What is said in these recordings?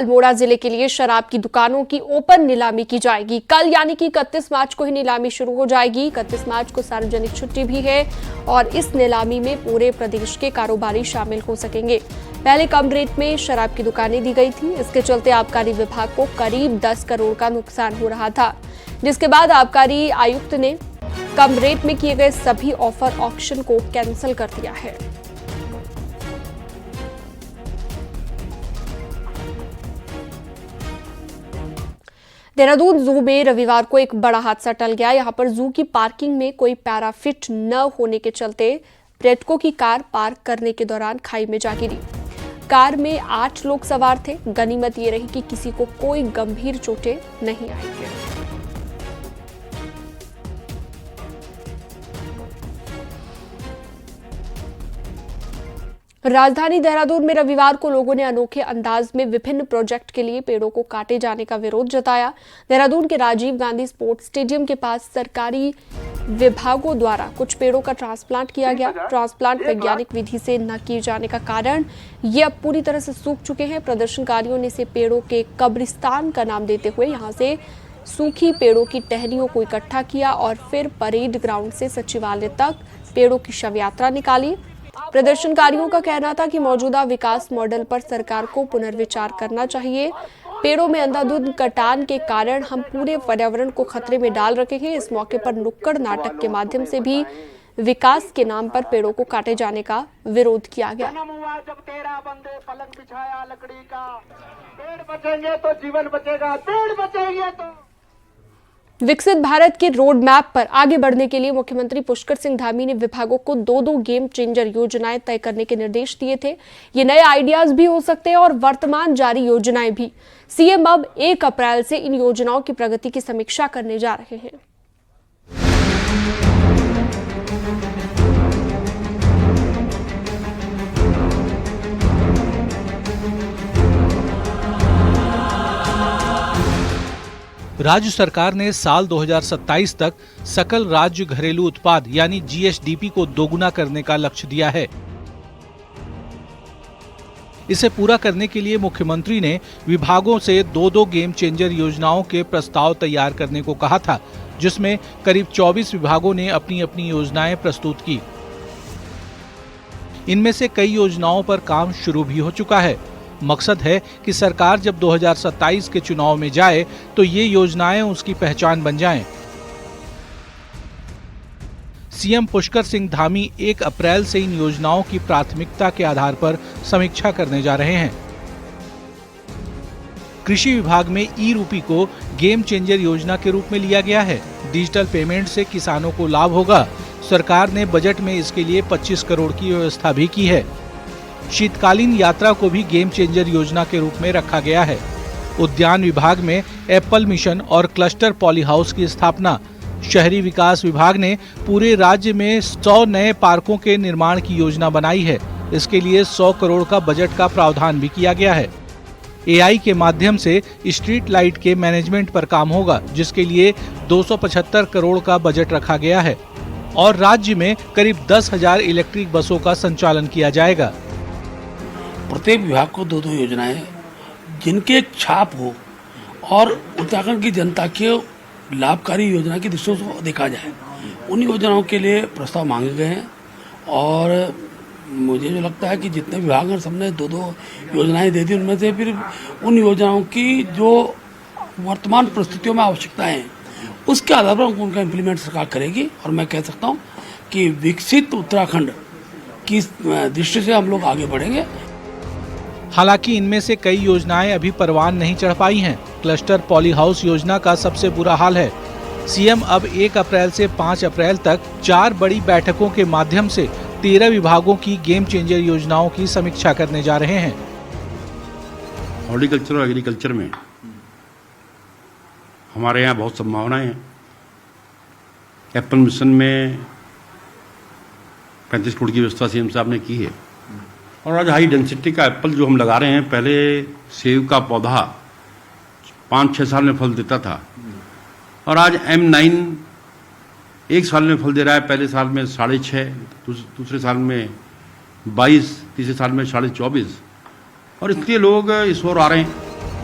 अल्मोड़ा जिले के लिए शराब की दुकानों की ओपन नीलामी की जाएगी। कल यानी कि 31 मार्च को ही नीलामी शुरू हो जाएगी। 31 मार्च को सार्वजनिक छुट्टी भी है और इस नीलामी में पूरे प्रदेश के कारोबारी शामिल हो सकेंगे। पहले कम रेट में शराब की दुकानें दी गई थी। इसके चलते आबकारी विभाग को करीब 10 करोड़ का नुकसान हो रहा था, जिसके बाद आबकारी आयुक्त ने कम रेट में किए गए सभी ऑफर ऑक्शन को कैंसिल कर दिया है। देहरादून जू में रविवार को एक बड़ा हादसा टल गया। यहां पर जू की पार्किंग में कोई पैराफिट न होने के चलते प्रेटको की कार पार्क करने के दौरान खाई में जा गिरी। कार में 8 लोग सवार थे। गनीमत ये रही कि किसी को कोई गंभीर चोटें नहीं आई हैं। राजधानी देहरादून में रविवार को लोगों ने अनोखे अंदाज में विभिन्न प्रोजेक्ट के लिए पेड़ों को काटे जाने का विरोध जताया। देहरादून के राजीव गांधी स्पोर्ट्स स्टेडियम के पास सरकारी विभागों द्वारा कुछ पेड़ों का ट्रांसप्लांट किया गया। ट्रांसप्लांट वैज्ञानिक विधि से न किए जाने का कारण ये अब पूरी तरह से सूख चुके हैं। प्रदर्शनकारियों ने इसे पेड़ों के कब्रिस्तान का नाम देते हुए यहां से सूखी पेड़ों की टहनियों को इकट्ठा किया और फिर परेड ग्राउंड से सचिवालय तक पेड़ों की शव यात्रा निकाली। प्रदर्शनकारियों का कहना था कि मौजूदा विकास मॉडल पर सरकार को पुनर्विचार करना चाहिए। पेड़ों में अंधाधुंध कटान के कारण हम पूरे पर्यावरण को खतरे में डाल रहे हैं। इस मौके पर नुक्कड़ नाटक के माध्यम से भी विकास के नाम पर पेड़ों को काटे जाने का विरोध किया गया। जब तेरा बंदे पलंग बिछाया लकड़ी का, पेड़ बचेंगे तो जीवन बचेगा, पेड़ बचेंगे तो। विकसित भारत के रोड मैप पर आगे बढ़ने के लिए मुख्यमंत्री पुष्कर सिंह धामी ने विभागों को 2-2 गेम चेंजर योजनाएं तय करने के निर्देश दिए थे। ये नए आइडियाज भी हो सकते हैं और वर्तमान जारी योजनाएं भी। सीएम अब 1 अप्रैल से इन योजनाओं की प्रगति की समीक्षा करने जा रहे हैं। राज्य सरकार ने साल 2027 तक सकल राज्य घरेलू उत्पाद यानी जीएसडीपी को दोगुना करने का लक्ष्य दिया है। इसे पूरा करने के लिए मुख्यमंत्री ने विभागों से 2-2 गेम चेंजर योजनाओं के प्रस्ताव तैयार करने को कहा था, जिसमें करीब 24 विभागों ने अपनी अपनी योजनाएं प्रस्तुत की। इनमें से कई योजनाओं पर काम शुरू भी हो चुका है। मकसद है कि सरकार जब 2027 के चुनाव में जाए तो ये योजनाएं उसकी पहचान बन जाएं। सीएम पुष्कर सिंह धामी 1 अप्रैल से इन योजनाओं की प्राथमिकता के आधार पर समीक्षा करने जा रहे हैं। कृषि विभाग में ई-रूपी को गेम चेंजर योजना के रूप में लिया गया है। डिजिटल पेमेंट से किसानों को लाभ होगा। सरकार ने बजट में इसके लिए 25 करोड़ की व्यवस्था भी की है। शीतकालीन यात्रा को भी गेम चेंजर योजना के रूप में रखा गया है। उद्यान विभाग में एप्पल मिशन और क्लस्टर पॉली हाउस की स्थापना। शहरी विकास विभाग ने पूरे राज्य में 100 नए पार्कों के निर्माण की योजना बनाई है। इसके लिए 100 करोड़ का बजट का प्रावधान भी किया गया है। एआई के माध्यम से स्ट्रीट लाइट के मैनेजमेंट पर काम होगा, जिसके लिए 275 करोड़ का बजट रखा गया है और राज्य में करीब 10,000 इलेक्ट्रिक बसों का संचालन किया जाएगा। प्रत्येक विभाग को 2-2 योजनाएं जिनके एक छाप हो और उत्तराखंड की जनता के लाभकारी योजना की दृष्टि से देखा जाए, उन योजनाओं के लिए प्रस्ताव मांगे गए हैं। और मुझे जो लगता है कि जितने विभाग हैं सबने 2-2 योजनाएं दे दी, उनमें से फिर उन योजनाओं की जो वर्तमान परिस्थितियों में आवश्यकताएं हैं उसके आधार पर उनका इम्प्लीमेंट सरकार करेगी। और मैं कह सकता हूँ कि विकसित उत्तराखंड की दृष्टि से हम लोग आगे बढ़ेंगे। हालांकि इनमें से कई योजनाएं अभी परवान नहीं चढ़ पाई हैं। क्लस्टर पॉली हाउस योजना का सबसे बुरा हाल है। सीएम अब 1 अप्रैल से 5 अप्रैल तक 4 बड़ी बैठकों के माध्यम से 13 विभागों की गेम चेंजर योजनाओं की समीक्षा करने जा रहे हैं। हॉर्टिकल्चर और एग्रीकल्चर में हमारे यहाँ बहुत संभावनाएं हैं। एप्पल मिशन में 35 करोड़ की व्यवस्था सीएम साहब ने की है और आज हाई डेंसिटी का एप्पल जो हम लगा रहे हैं, पहले सेब का पौधा 5-6 साल में फल देता था और आज M9 1 साल में फल दे रहा है। पहले साल में 6.5, दूसरे साल में 22, तीसरे साल में 24.5 और इसलिए लोग इस ओर आ रहे हैं।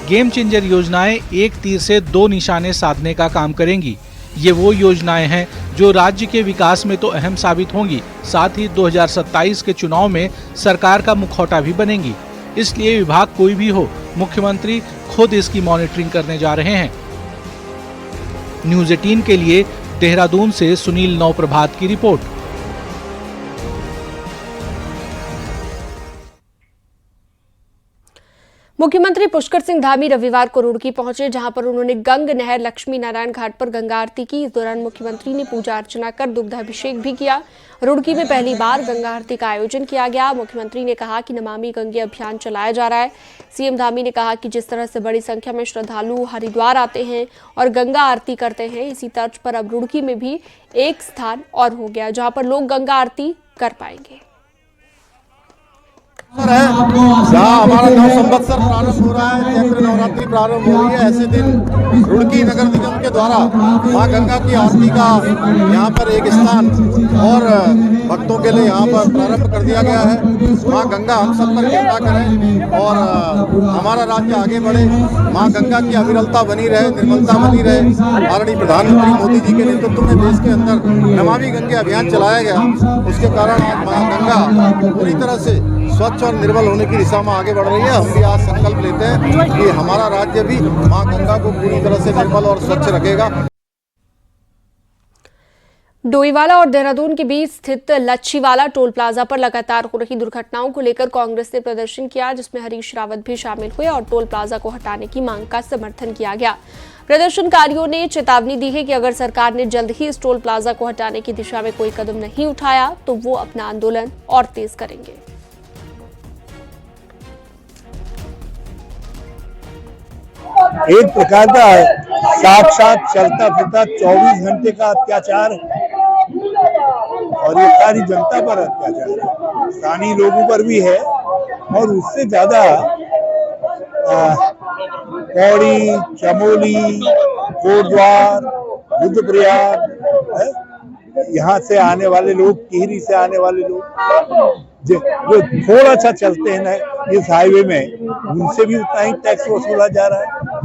गेम चेंजर योजनाएं एक तीर से दो निशाने साधने का काम करेंगी। ये वो योजनाएं हैं जो राज्य के विकास में तो अहम साबित होंगी, साथ ही 2027 के चुनाव में सरकार का मुखौटा भी बनेंगी। इसलिए विभाग कोई भी हो, मुख्यमंत्री खुद इसकी मॉनिटरिंग करने जा रहे हैं। न्यूज़ 18 के लिए देहरादून से सुनील नौप्रभात की रिपोर्ट। मुख्यमंत्री पुष्कर सिंह धामी रविवार को रुड़की पहुंचे, जहां पर उन्होंने गंग नहर लक्ष्मी नारायण घाट पर गंगा आरती की। इस दौरान मुख्यमंत्री ने पूजा अर्चना कर दुग्धाभिषेक भी किया। रुड़की में पहली बार गंगा आरती का आयोजन किया गया। मुख्यमंत्री ने कहा कि नमामि गंगे अभियान चलाया जा रहा है। सीएम धामी ने कहा कि जिस तरह से बड़ी संख्या में श्रद्धालु हरिद्वार आते हैं और गंगा आरती करते हैं, इसी तर्ज पर अब रुड़की में भी एक स्थान और हो गया जहाँ पर लोग गंगा आरती कर पाएंगे। जहाँ हमारा नव संवत्सर प्रारंभ हो रहा है, चैत्र नवरात्रि प्रारंभ हो रही है, ऐसे दिन रुड़की नगर निगम के द्वारा माँ गंगा की आरती का यहाँ पर एक स्थान और भक्तों के लिए यहाँ पर प्रारंभ कर दिया गया है। माँ गंगा हम सब पर कृपा करें और हमारा राज्य आगे बढ़े, माँ गंगा की अविरलता बनी रहे, निर्मलता बनी रहे। आदरणीय प्रधानमंत्री मोदी जी के नेतृत्व में देश के अंदर नमामि गंगे अभियान चलाया गया, उसके कारण आज माँ गंगा पूरी तरह से स्वच्छ और निर्मल होने की दिशा में आगे बढ़ रही है। हम भी आज संकल्प लेते हैं कि हमारा राज्य भी मां गंगा को पूरी तरह से निर्मल और स्वच्छ रखेगा। डोईवाला और देहरादून के बीच स्थित लच्छीवाला टोल प्लाजा पर लगातार हो रही दुर्घटनाओं को लेकर कांग्रेस ने प्रदर्शन किया, जिसमें हरीश रावत भी शामिल हुए और टोल प्लाजा को हटाने की मांग का समर्थन किया गया। प्रदर्शनकारियों ने चेतावनी दी है कि अगर सरकार ने जल्द ही इस टोल प्लाजा को हटाने की दिशा में कोई कदम नहीं उठाया तो वो अपना आंदोलन और तेज करेंगे। एक प्रकार का साक्षात चलता फिरता 24 घंटे का अत्याचार और ये सारी जनता पर अत्याचार है, स्थानीय लोगों पर भी है और उससे ज्यादा पौड़ी, चमोली, कोटद्वार, रुद्रप्रयाग, यहाँ से आने वाले लोग, टिहरी से आने वाले लोग जो थोड़ा सा चलते हैं ना इस हाईवे में, उनसे भी उतना ही टैक्स वसूला जा रहा है।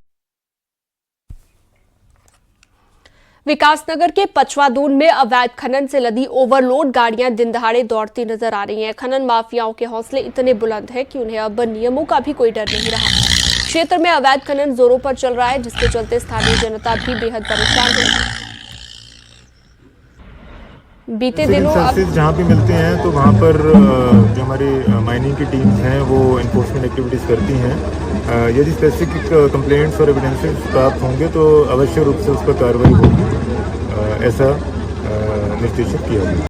विकासनगर के पचवादून में अवैध खनन से लदी ओवरलोड गाड़ियां दिन दहाड़े दौड़ती नजर आ रही हैं। खनन माफियाओं के हौसले इतने बुलंद हैं कि उन्हें अब नियमों का भी कोई डर नहीं रहा। क्षेत्र में अवैध खनन जोरों पर चल रहा है, जिसके चलते स्थानीय जनता भी बेहद परेशान है। बीते दिनों जहाँ भी मिलते हैं तो वहाँ पर जो हमारी माइनिंग की टीम्स हैं वो इन्फोर्समेंट एक्टिविटीज़ करती हैं। यदि स्पेसिफिक कंप्लेंट्स और एविडेंसेस प्राप्त होंगे तो अवश्य रूप से उस पर कार्रवाई होगी, ऐसा निर्देशित किया गया।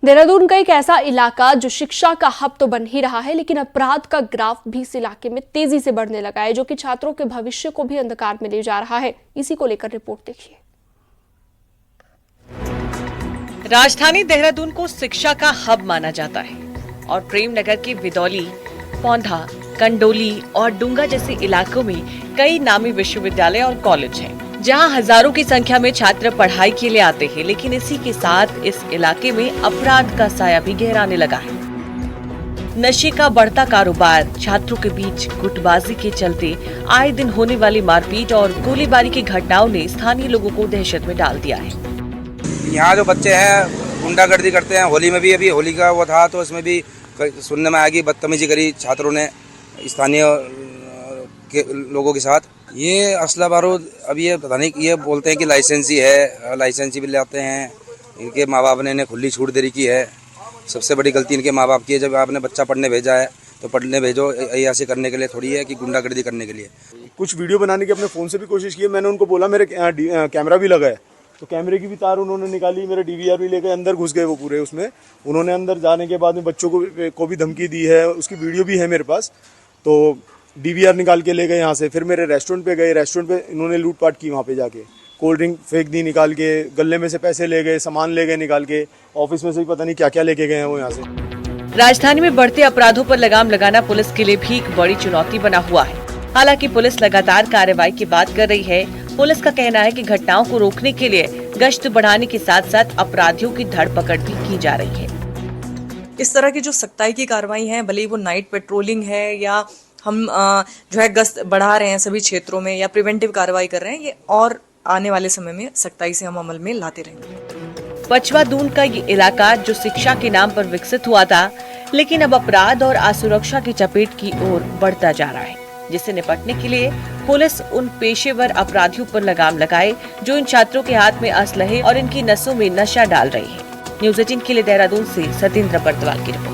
देहरादून का एक ऐसा इलाका जो शिक्षा का हब तो बन ही रहा है, लेकिन अपराध का ग्राफ भी इस इलाके में तेजी से बढ़ने लगा है, जो कि छात्रों के भविष्य को भी अंधकार में ले जा रहा है। इसी को लेकर रिपोर्ट देखिए। राजधानी देहरादून को शिक्षा का हब माना जाता है और प्रेमनगर के विदौली, पौंधा, कंडोली और डूंगा जैसे इलाकों में कई नामी विश्वविद्यालय और कॉलेज हैं, जहां हजारों की संख्या में छात्र पढ़ाई के लिए आते हैं। लेकिन इसी के साथ इस इलाके में अपराध का साया भी गहराने लगा है। नशे का बढ़ता कारोबार, छात्रों के बीच गुटबाजी के चलते आए दिन होने वाली मारपीट और गोलीबारी की घटनाओं ने स्थानीय लोगों को दहशत में डाल दिया है। यहाँ जो बच्चे हैं गुंडागर्दी करते हैं, होली में भी अभी होली का वो था तो इसमें भी सुनने में आया कि बदतमीजी करी छात्रों ने स्थानीय के लोगों के साथ। ये असला बारूद अब ये पता नहीं, ये बोलते हैं कि लाइसेंसी है, लाइसेंसी भी लाते हैं। इनके माँ बाप ने इन्हें खुली छूट दे रखी है। सबसे बड़ी गलती इनके माँ बाप की है। जब आपने बच्चा पढ़ने भेजा है तो पढ़ने भेजो, ऐसे करने के लिए थोड़ी है कि गुंडागर्दी करने के लिए। कुछ वीडियो बनाने की अपने फ़ोन से भी कोशिश की। मैंने उनको बोला मेरे कैमरा भी लगा है, तो कैमरे की भी तार उन्होंने निकाली, मेरा DVR भी लेकर अंदर घुस गए वो पूरे उसमें। उन्होंने अंदर जाने के बाद में बच्चों को भी धमकी दी है, उसकी वीडियो भी है मेरे पास। तो DVR निकाल के ले गए यहाँ से। फिर मेरे रेस्टोरेंट पे गए, रेस्टोरेंट पे इन्होंने लूटपाट की, वहाँ पे जाके कोल्ड ड्रिंक फेंक दी निकाल के, गले में से पैसे ले गए, सामान ले गए निकाल के, ऑफिस में से भी पता नहीं क्या क्या लेके गए हैं वो यहाँ से। राजधानी में बढ़ते अपराधों पर लगाम लगाना पुलिस के लिए भी एक बड़ी चुनौती बना हुआ है। हालांकि पुलिस लगातार कार्रवाई की बात कर रही है। पुलिस का कहना है कि घटनाओं को रोकने के लिए गश्त बढ़ाने के साथ साथ अपराधियों की धरपकड़ भी की जा रही है। इस तरह की जो सख्ताई की कार्रवाई है, भले ही वो नाइट पेट्रोलिंग है या हम जो है गश्त बढ़ा रहे हैं सभी क्षेत्रों में या प्रिवेंटिव कार्रवाई कर रहे हैं, ये और आने वाले समय में सख्ताई से हम अमल में लाते रहेंगे। पचवा दून का ये इलाका जो शिक्षा के नाम पर विकसित हुआ था, लेकिन अब अपराध और असुरक्षा की चपेट की ओर बढ़ता जा रहा है, जिससे निपटने के लिए पुलिस उन पेशेवर अपराधियों पर लगाम लगाए जो इन छात्रों के हाथ में असलहे और इनकी नसों में नशा डाल रही है। न्यूज़ 18 के लिए देहरादून से सतेंद्र बर्तवाल की रिपोर्ट।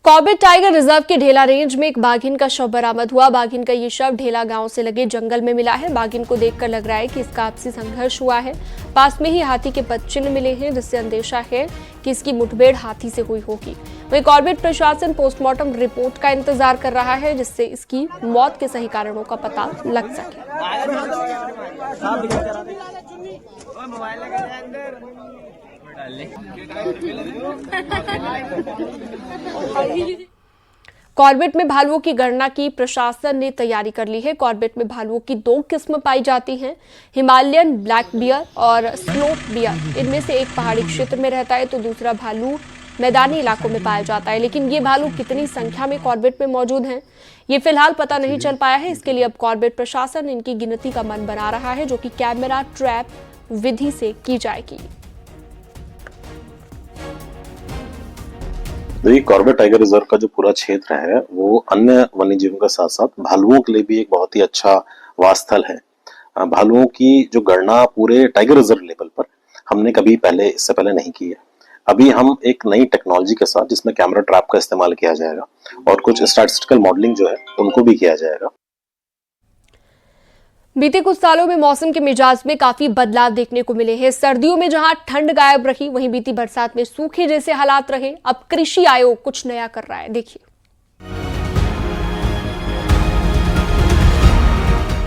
कॉर्बेट टाइगर रिजर्व के ढेला रेंज में एक बाघिन का शव बरामद हुआ। बाघिन का ये शव ढेला गांव से लगे जंगल में मिला है। बाघिन को देखकर लग रहा है कि इसका आपसी संघर्ष हुआ है। पास में ही हाथी के पदचिन्ह मिले हैं, जिससे अंदेशा है कि इसकी मुठभेड़ हाथी से हुई होगी। वहीं कॉर्बेट प्रशासन पोस्टमार्टम रिपोर्ट का इंतजार कर रहा है, जिससे इसकी मौत के सही कारणों का पता लग सके। कॉर्बेट में भालुओं की गणना की प्रशासन ने तैयारी कर ली है। कॉर्बेट में भालुओं की 2 किस्म पाई जाती हैं, हिमालयन ब्लैक बियर और स्लोप बियर। इनमें से एक पहाड़ी क्षेत्र में रहता है तो दूसरा भालू मैदानी इलाकों में पाया जाता है। लेकिन ये भालू कितनी संख्या में कॉर्बेट में मौजूद हैं, ये फिलहाल पता नहीं चल पाया है। इसके लिए अब कॉर्बेट प्रशासन इनकी गिनती का मन बना रहा है, जो कि कैमरा ट्रैप विधि से की जाएगी। देखिए, कॉर्बेट टाइगर रिजर्व का जो पूरा क्षेत्र है वो अन्य वन्य जीवों के साथ साथ भालुओं के लिए भी एक बहुत ही अच्छा वासस्थल है। भालुओं की जो गणना पूरे टाइगर रिजर्व लेवल पर हमने कभी पहले इससे पहले नहीं की है। अभी हम एक नई टेक्नोलॉजी के साथ, जिसमें कैमरा ट्रैप का इस्तेमाल किया जाएगा और कुछ स्टैटिस्टिकल मॉडलिंग जो है उनको भी किया जाएगा। बीते कुछ सालों में मौसम के मिजाज में काफी बदलाव देखने को मिले हैं। सर्दियों में जहां ठंड गायब रही, वहीं बीती बरसात में सूखे जैसे हालात रहे। अब कृषि आयोग कुछ नया कर रहा है, देखिए।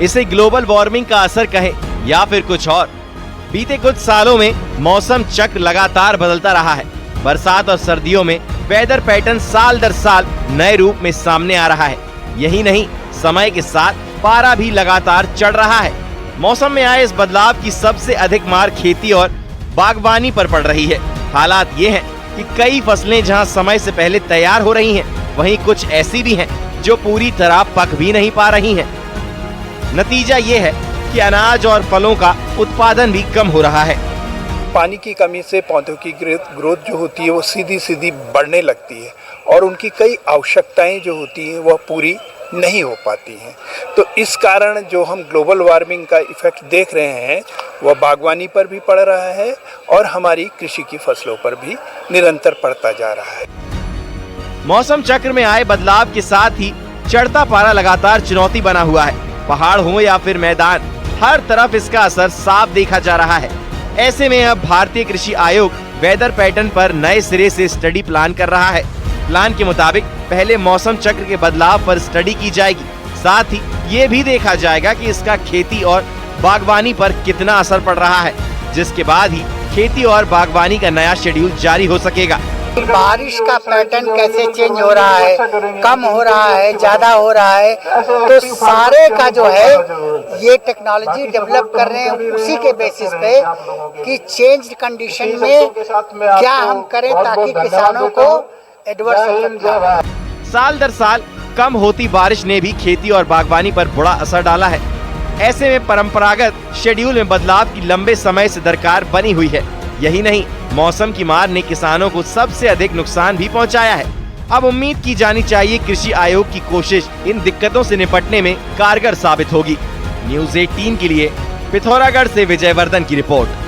इसे ग्लोबल वार्मिंग का असर कहें या फिर कुछ और, बीते कुछ सालों में मौसम चक्र लगातार बदलता रहा है। बरसात और सर्दियों में वेदर पैटर्न साल दर साल नए रूप में सामने आ रहा है। यही नहीं, समय के साथ पारा भी लगातार चढ़ रहा है। मौसम में आए इस बदलाव की सबसे अधिक मार खेती और बागवानी पर पड़ रही है। हालात ये हैं कि कई फसलें जहां समय से पहले तैयार हो रही हैं, वहीं कुछ ऐसी भी हैं जो पूरी तरह पक भी नहीं पा रही हैं। नतीजा ये है कि अनाज और फलों का उत्पादन भी कम हो रहा है। पानी की कमी से पौधों की ग्रोथ जो होती है वो सीधी बढ़ने लगती है और उनकी कई आवश्यकताएं जो होती हैं वह पूरी नहीं हो पाती हैं। तो इस कारण जो हम ग्लोबल वार्मिंग का इफेक्ट देख रहे हैं वह बागवानी पर भी पड़ रहा है और हमारी कृषि की फसलों पर भी निरंतर पड़ता जा रहा है। मौसम चक्र में आए बदलाव के साथ ही चढ़ता पारा लगातार चुनौती बना हुआ है। पहाड़ हो या फिर मैदान, हर तरफ इसका असर साफ देखा जा रहा है। ऐसे में अब भारतीय कृषि आयोग वेदर पैटर्न पर नए सिरे से स्टडी प्लान कर रहा है। प्लान के मुताबिक पहले मौसम चक्र के बदलाव पर स्टडी की जाएगी, साथ ही ये भी देखा जाएगा कि इसका खेती और बागवानी पर कितना असर पड़ रहा है, जिसके बाद ही खेती और बागवानी का नया शेड्यूल जारी हो सकेगा। बारिश का पैटर्न कैसे चेंज हो रहा है, कम हो रहा है, ज्यादा हो रहा है, तो सारे का जो है ये टेक्नोलॉजी डेवलप कर रहे हैं उसी के बेसिस पे कि चेंज कंडीशन में क्या हम करें ताकि किसानों को एडवर्स। साल दर साल कम होती बारिश ने भी खेती और बागवानी पर बुरा असर डाला है। ऐसे में परंपरागत शेड्यूल में बदलाव की लंबे समय से दरकार बनी हुई है। यही नहीं, मौसम की मार ने किसानों को सबसे अधिक नुकसान भी पहुंचाया है। अब उम्मीद की जानी चाहिए कृषि आयोग की कोशिश इन दिक्कतों से निपटने में कारगर साबित होगी। न्यूज़ 18 के लिए पिथौरागढ़ से विजयवर्धन की रिपोर्ट।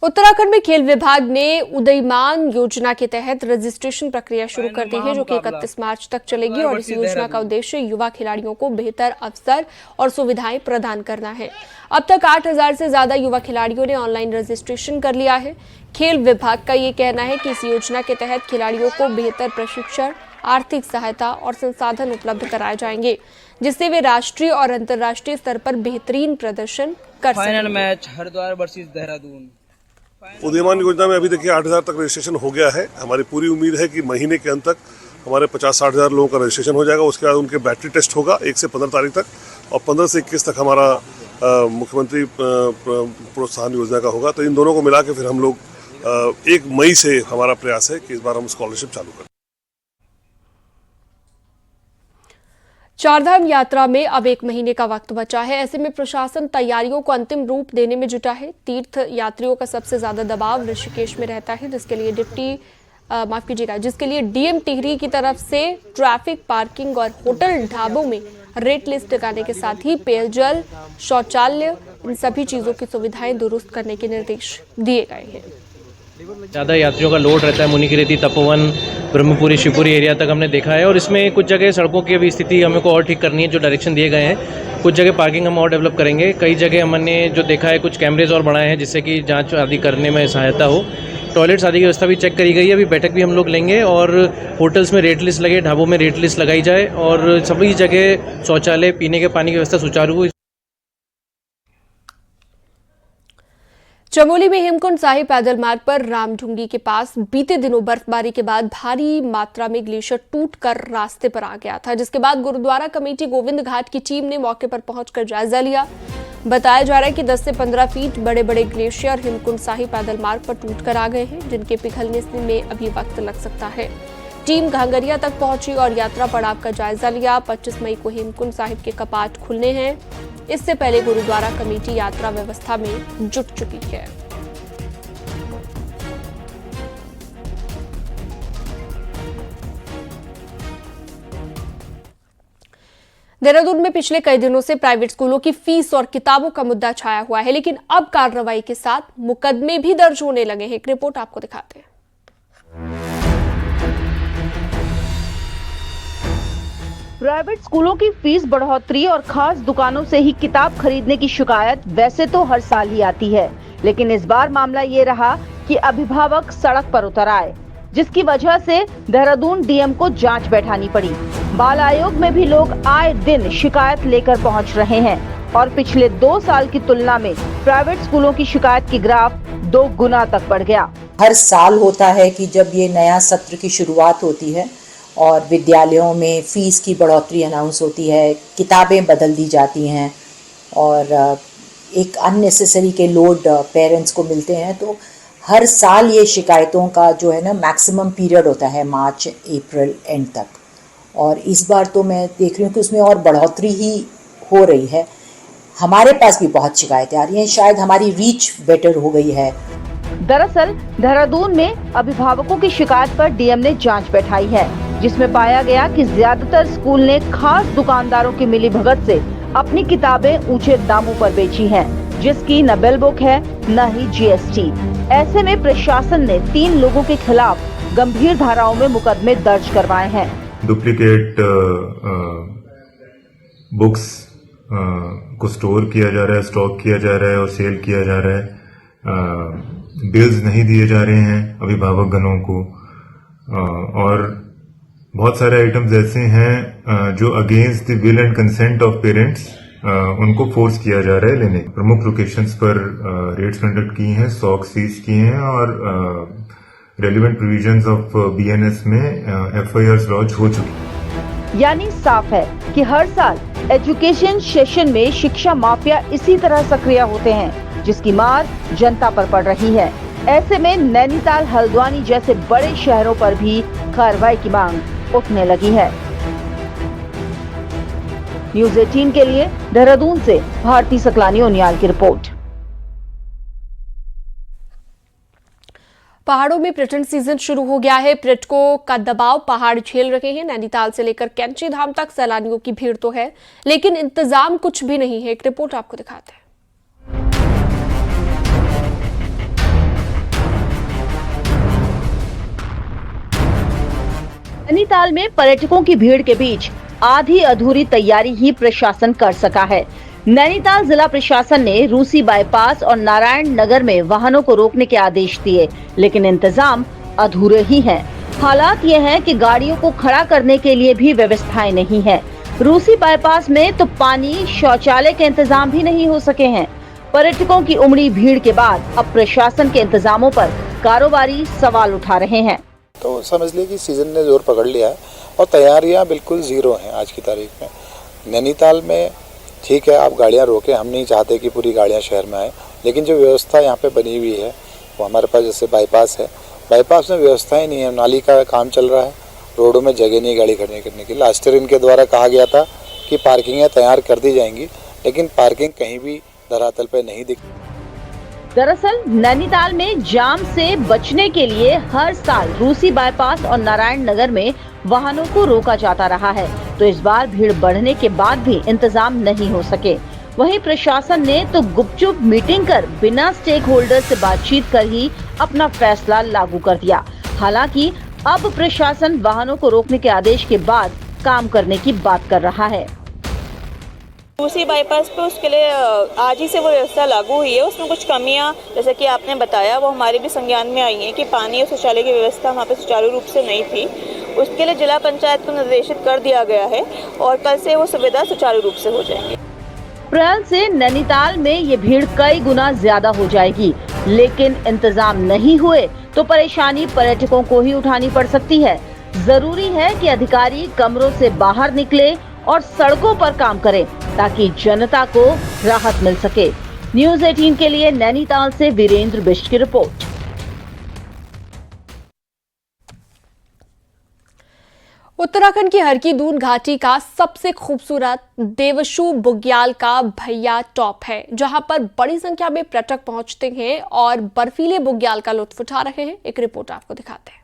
उत्तराखंड में खेल विभाग ने उदयमान योजना के तहत रजिस्ट्रेशन प्रक्रिया शुरू कर दी है, जो कि 31 मार्च तक चलेगी और इस योजना का उद्देश्य युवा खिलाड़ियों को बेहतर अवसर और सुविधाएं प्रदान करना है। अब तक 8000 से ज्यादा युवा खिलाड़ियों ने ऑनलाइन रजिस्ट्रेशन कर लिया है। खेल विभाग का ये कहना है कि इस योजना के तहत खिलाड़ियों को बेहतर प्रशिक्षण, आर्थिक सहायता और संसाधन उपलब्ध कराए जाएंगे, जिससे वे राष्ट्रीय और अंतर्राष्ट्रीय स्तर पर बेहतरीन प्रदर्शन कर सकें। Final match Haridwar versus Dehradun. उदयमान योजना में अभी देखिए 8000 तक रजिस्ट्रेशन हो गया है। हमारी पूरी उम्मीद है कि महीने के अंत तक हमारे 50-60 हज़ार लोगों का रजिस्ट्रेशन हो जाएगा। उसके बाद उनके बैटरी टेस्ट होगा 1 से 15 तारीख तक और 15 से 21 तक हमारा मुख्यमंत्री प्रोत्साहन योजना का होगा। तो इन दोनों को मिला के फिर हम लोग 1 मई से हमारा प्रयास है कि इस बार हम स्कॉलरशिप चालू करें। चारधाम यात्रा में अब 1 महीने का वक्त बचा है। ऐसे में प्रशासन तैयारियों को अंतिम रूप देने में जुटा है। तीर्थ यात्रियों का सबसे ज्यादा दबाव ऋषिकेश में रहता है, जिसके लिए डीएम टिहरी की तरफ से ट्रैफिक, पार्किंग और होटल ढाबों में रेट लिस्ट लगाने के साथ ही पेयजल, शौचालय, इन सभी चीजों की सुविधाएं दुरुस्त करने के निर्देश दिए गए हैं। ज़्यादा यात्रियों का लोड रहता है। मुनिकीरेती, तपोवन, ब्रह्मपुरी, शिवपुरी एरिया तक हमने देखा है और इसमें कुछ जगह सड़कों की भी स्थिति हमें को और ठीक करनी है, जो डायरेक्शन दिए गए हैं। कुछ जगह पार्किंग हम और डेवलप करेंगे। कई जगह हमने जो देखा है कुछ कैमरेज और बढ़ाए हैं जिससे कि जांच आदि करने में सहायता हो। टॉयलेट्स आदि की व्यवस्था भी चेक करी गई है। अभी बैठक भी हम लोग लेंगे और होटल्स में रेट लिस्ट लगे, ढाबों में रेट लिस्ट लगाई जाए और सभी जगह शौचालय, पीने के पानी की व्यवस्था सुचारू हो। चमोली में हेमकुंड साहिब पैदल मार्ग पर रामढुंगी के पास बीते दिनों बर्फबारी के बाद भारी मात्रा में ग्लेशियर टूटकर रास्ते पर आ गया था, जिसके बाद गुरुद्वारा कमेटी गोविंद घाट की टीम ने मौके पर पहुंचकर जायजा लिया। बताया जा रहा है कि 10 से 15 फीट बड़े बड़े ग्लेशियर हेमकुंड साहिब पैदल मार्ग पर टूटकर आ गए हैं, जिनके पिघलने में अभी वक्त लग सकता है। टीम घांगरिया तक पहुंची और यात्रा पड़ाव का जायजा लिया। 25 मई को हेमकुंड साहिब के कपाट खुलने हैं। इससे पहले गुरुद्वारा कमेटी यात्रा व्यवस्था में जुट चुकी है। देहरादून में पिछले कई दिनों से प्राइवेट स्कूलों की फीस और किताबों का मुद्दा छाया हुआ है, लेकिन अब कार्रवाई के साथ मुकदमे भी दर्ज होने लगे हैं। एक रिपोर्ट आपको दिखाते हैं। प्राइवेट स्कूलों की फीस बढ़ोतरी और खास दुकानों से ही किताब खरीदने की शिकायत वैसे तो हर साल ही आती है, लेकिन इस बार मामला ये रहा कि अभिभावक सड़क पर उतर आए, जिसकी वजह से देहरादून डीएम को जांच बैठानी पड़ी। बाल आयोग में भी लोग आए दिन शिकायत लेकर पहुंच रहे हैं और पिछले 2 साल की तुलना में प्राइवेट स्कूलों की शिकायत की ग्राफ 2 गुना तक बढ़ गया। हर साल होता है कि जब ये नया सत्र की शुरुआत होती है और विद्यालयों में फीस की बढ़ोतरी अनाउंस होती है, किताबें बदल दी जाती हैं और एक अननेसेसरी के लोड पेरेंट्स को मिलते हैं, तो हर साल ये शिकायतों का जो है ना मैक्सिमम पीरियड होता है मार्च अप्रैल एंड तक, और इस बार तो मैं देख रही हूँ कि उसमें और बढ़ोतरी ही हो रही है। हमारे पास भी बहुत शिकायतें आ रही हैं, शायद हमारी रीच बेटर हो गई है। दरअसल देहरादून में अभिभावकों की शिकायत पर डीएम ने जांच बैठाई है, जिसमें पाया गया कि ज्यादातर स्कूल ने खास दुकानदारों की मिलीभगत से अपनी किताबें ऊंचे दामों पर बेची हैं, जिसकी न बिल बुक है न ही जीएसटी। ऐसे में प्रशासन ने 3 लोगों के खिलाफ गंभीर धाराओं में मुकदमे दर्ज करवाए हैं। डुप्लीकेट बुक्स को स्टोर किया जा रहा है, स्टॉक किया जा रहा है और सेल किया जा रहा है। बिल्स नहीं दिए जा रहे हैं अभिभावक गणों को, और बहुत सारे आइटम्स ऐसे हैं जो against the will and consent of parents उनको फोर्स किया जा रहा है लेने। प्रमुख लोकेशंस पर रेड्स कंडक्ट किए हैं, स्टॉक सीज किए हैं और रेलिवेंट प्रोविजंस ऑफ बीएनएस में एफआईआर लॉन्च हो चुकी है। यानी साफ है कि हर साल एजुकेशन सेशन में शिक्षा माफिया इसी तरह सक्रिय होते हैं, जिसकी मार जनता पर पड़ रही है। ऐसे में नैनीताल, हल्द्वानी जैसे बड़े शहरों पर भी कार्रवाई की मांग उठने लगी है। न्यूज़ 18 के लिए देहरादून से भारती सकलानी ओनियाल की रिपोर्ट। पहाड़ों में पर्यटन सीजन शुरू हो गया है। पर्यटकों का दबाव पहाड़ झेल रहे हैं। नैनीताल से लेकर कैंची धाम तक सैलानियों की भीड़ तो है, लेकिन इंतजाम कुछ भी नहीं है। एक रिपोर्ट आपको दिखाते हैं। नैनीताल में पर्यटकों की भीड़ के बीच आधी अधूरी तैयारी ही प्रशासन कर सका है। नैनीताल जिला प्रशासन ने रूसी बाईपास और नारायण नगर में वाहनों को रोकने के आदेश दिए, लेकिन इंतजाम अधूरे ही हैं। हालात ये हैं कि गाड़ियों को खड़ा करने के लिए भी व्यवस्थाएं नहीं है। रूसी बाईपास में तो पानी, शौचालय के इंतजाम भी नहीं हो सके हैं। पर्यटकों की उमड़ी भीड़ के बाद अब प्रशासन के इंतजामों पर कारोबारी सवाल उठा रहे हैं। तो समझ लीजिए कि सीजन ने जोर पकड़ लिया है और तैयारियां बिल्कुल ज़ीरो हैं आज की तारीख में। नैनीताल में ठीक है, आप गाड़ियाँ रोकें, हम नहीं चाहते कि पूरी गाड़ियाँ शहर में आए, लेकिन जो व्यवस्था यहाँ पे बनी हुई है वो हमारे पास, जैसे बाईपास है, बाईपास में व्यवस्था ही नहीं है, नाली का काम चल रहा है, रोडों में जगह नहीं गाड़ी खड़े करने के लिए। लास्ट ईयर इनके द्वारा कहा गया था कि पार्किंगें तैयार कर दी जाएंगी, लेकिन पार्किंग कहीं भी धरातल पे नहीं दिखती। दरअसल नैनीताल में जाम से बचने के लिए हर साल रूसी बाईपास और नारायण नगर में वाहनों को रोका जाता रहा है, तो इस बार भीड़ बढ़ने के बाद भी इंतजाम नहीं हो सके। वहीं प्रशासन ने तो गुपचुप मीटिंग कर बिना स्टेक होल्डर से बातचीत कर ही अपना फैसला लागू कर दिया। हालांकि अब प्रशासन वाहनों को रोकने के आदेश के बाद काम करने की बात कर रहा है। रूसी बाईपास पे उसके लिए आज ही से वो व्यवस्था लागू हुई है। उसमें कुछ कमियां, जैसे कि आपने बताया, वो हमारे भी संज्ञान में आई हैं कि पानी और शौचालय की व्यवस्था वहाँ पे सुचारू रूप से नहीं थी। उसके लिए जिला पंचायत को निर्देशित कर दिया गया है और कल से वो सुविधा सुचारू रूप से हो जाएंगी। अप्रैल से नैनीताल में ये भीड़ कई गुना ज्यादा हो जाएगी, लेकिन इंतजाम नहीं हुए तो परेशानी पर्यटकों को ही उठानी पड़ सकती है। जरूरी है कि अधिकारी कमरों से बाहर निकले और सड़कों पर काम करें ताकि जनता को राहत मिल सके। न्यूज़ 18 के लिए नैनीताल से वीरेंद्र बिष्ट की रिपोर्ट। उत्तराखंड की हरकी दून घाटी का सबसे खूबसूरत देवशु बुग्याल का भैया टॉप है, जहां पर बड़ी संख्या में पर्यटक पहुंचते हैं और बर्फीले बुग्याल का लुत्फ उठा रहे हैं। एक रिपोर्ट आपको दिखाते हैं।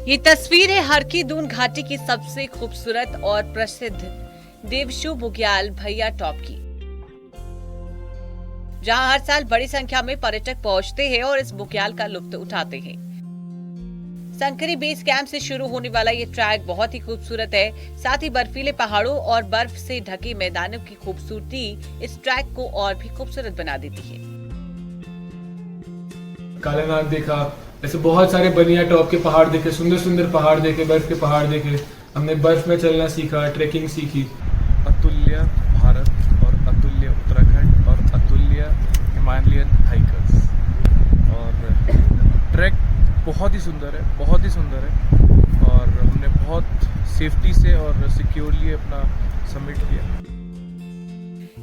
ये तस्वीर है हरकी दून घाटी की सबसे खूबसूरत और प्रसिद्ध देवशु बुग्याल भैया टॉप की, जहां हर साल बड़ी संख्या में पर्यटक पहुंचते हैं और इस बुग्याल का लुत्फ उठाते हैं। संकरी बेस कैंप से शुरू होने वाला ये ट्रैक बहुत ही खूबसूरत है। साथ ही बर्फीले पहाड़ों और बर्फ से ढके मैदानों की खूबसूरती इस ट्रैक को और भी खूबसूरत बना देती है। कालानाग देखा, ऐसे बहुत सारे बनिया टॉप के पहाड़ देखे, सुंदर सुंदर पहाड़ देखे, बर्फ के पहाड़ देखे। हमने बर्फ में चलना सीखा, ट्रेकिंग सीखी। अतुल्य भारत और अतुल्य उत्तराखंड और अतुल्य हिमालयन हाइकर्स, और ट्रैक बहुत ही सुंदर है, बहुत ही सुंदर है, और हमने बहुत सेफ्टी से और सिक्योरली अपना सबमिट किया।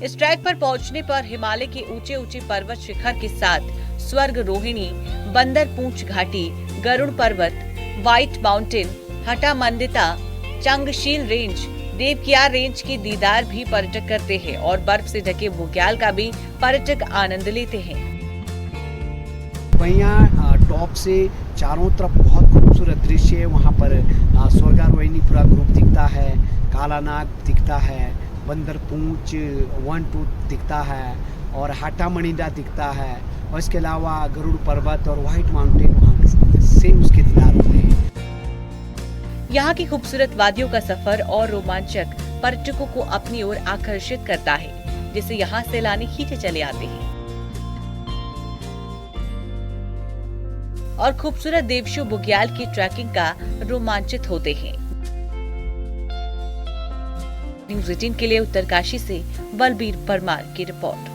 इस ट्रैक पर पहुंचने पर हिमालय के ऊंचे ऊंचे पर्वत शिखर के साथ स्वर्ग रोहिणी, बंदर पूंछ घाटी, गरुड़ पर्वत, व्हाइट माउंटेन, हटा मंदिता, चंगशील रेंज, देवकियार रेंज की दीदार भी पर्यटक करते हैं और बर्फ से ढके बुग्याल का भी पर्यटक आनंद लेते हैं। वहाँ टॉप से चारों तरफ बहुत खूबसूरत दृश्य है। वहाँ पर स्वर्गारोहिणी पूरा ग्रुप दिखता है, कालानाग दिखता है, बंदर पूंछ 1-2 दिखता है और हाटा मणिदा दिखता है, और इसके अलावा गरुड़ पर्वत और व्हाइट माउंटेन वहाँ से उसके दीदार होते हैं। यहाँ की खूबसूरत वादियों का सफर और रोमांचक पर्यटकों को अपनी ओर आकर्षित करता है, जिससे यहाँ सैलानी खींचे चले आते हैं और खूबसूरत देवशु बुग्याल की ट्रैकिंग का रोमांचित होते हैं। न्यूज़ 18 के लिए उत्तरकाशी से बलबीर परमार की रिपोर्ट।